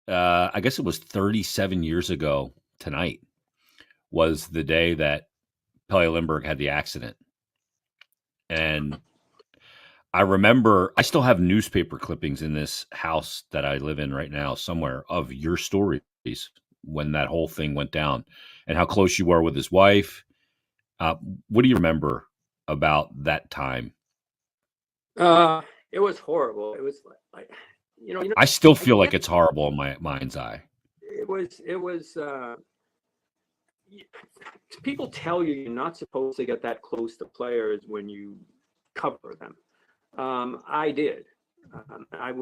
I guess it was 37 years ago tonight was the day that Pelle Lindbergh had the accident. And I remember I still have newspaper clippings in this house that I live in right now somewhere of your stories when that whole thing went down and how close you were with his wife. Uh, what do you remember about that time? Uh, it was horrible. It was like, I still I feel like can't. it's horrible in my mind's eye. It was. y- People tell you you're not supposed to get that close to players when you cover them. I did. I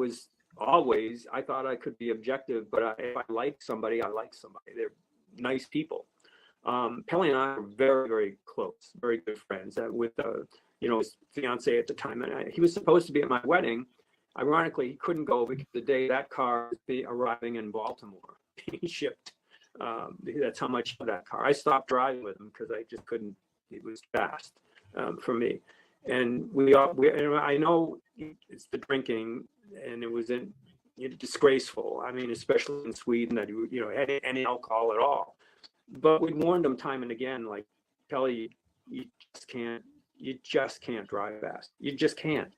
thought I could be objective, but if I like somebody, I like somebody. They're nice people. Pele and I were very, very close, very good friends with, his fiance at the time. And he was supposed to be at my wedding. Ironically, he couldn't go because the day that car was arriving in Baltimore, being shipped. That's how much of that car. I stopped driving with him because I just couldn't. It was fast for me. And I know it's the drinking, and it was disgraceful. I mean, especially in Sweden, that had any alcohol at all. But we warned him time and again, like, Kelly, you just can't drive fast. You just can't.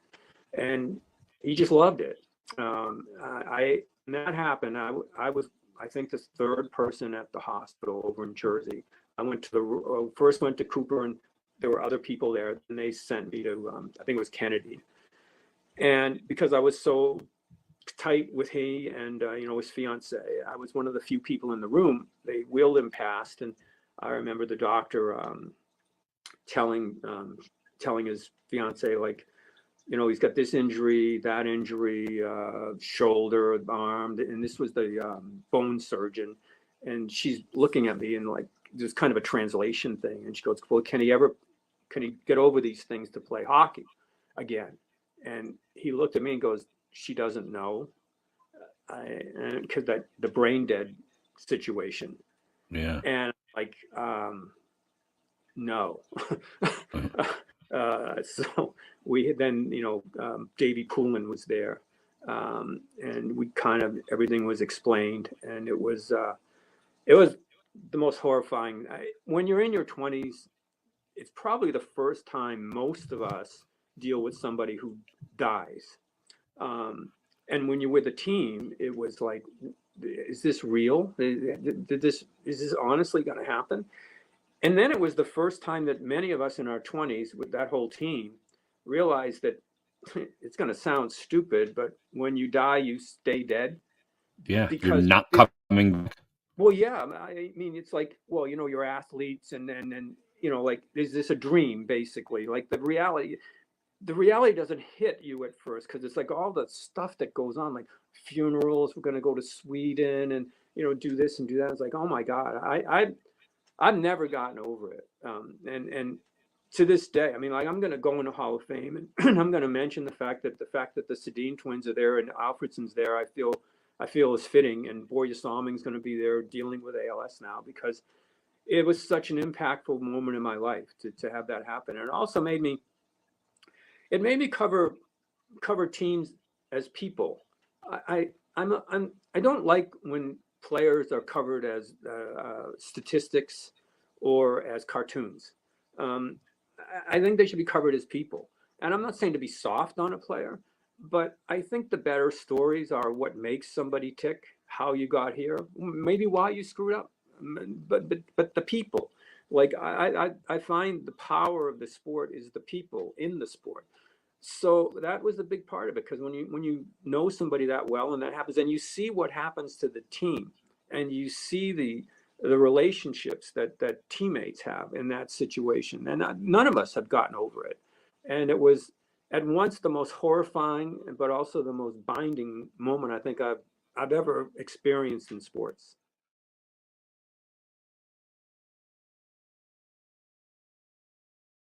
And he just loved it. When that happened, I was, I think, the third person at the hospital over in Jersey. First went to Cooper, and there were other people there, and they sent me to, I think it was Kennedy. And because I was so tight with he and his fiance, I was one of the few people in the room. They wheeled him past, and I remember the doctor telling telling his fiance, like, he's got this injury, that injury, shoulder, arm, and this was the bone surgeon. And she's looking at me, and like, there's kind of a translation thing, and she goes, "Well, can he get over these things to play hockey again?" And he looked at me and goes, "She doesn't know." Because that the brain dead situation. Yeah. And like, no. So we then, Davey Poolman was there, and we kind of, everything was explained, and it was the most horrifying. When you're in your 20s, it's probably the first time most of us deal with somebody who dies. And when you're with a team, it was like, is this real? Is this honestly going to happen? And then it was the first time that many of us in our 20s with that whole team realized that it's going to sound stupid, but when you die, you stay dead. Yeah. You're Because not coming back. well, yeah, I mean, it's like, well, you're athletes, and then, like, is this a dream, basically? Like, the reality doesn't hit you at first, because it's like all the stuff that goes on, like funerals. We're going to go to Sweden and, do this and do that. It's like, oh my God, I've never gotten over it. And to this day, I mean, like, I'm going to go in the Hall of Fame, and I'm going to mention the fact that the Sedin twins are there and Alfredson's there. I feel is fitting, and Borja Salming's going to be there dealing with ALS now, because it was such an impactful moment in my life to have that happen. And it also made me cover teams as people. I don't like when players are covered as statistics or as cartoons. Um, I think they should be covered as people. And I'm not saying to be soft on a player, but I think the better stories are what makes somebody tick, how you got here, maybe why you screwed up, but the people. Like, I find the power of the sport is the people in the sport. So that was a big part of it, because when you know somebody that well and that happens, and you see what happens to the team, and you see the relationships that teammates have in that situation, and none of us have gotten over it. And it was at once the most horrifying, but also the most binding moment I think I've ever experienced in sports.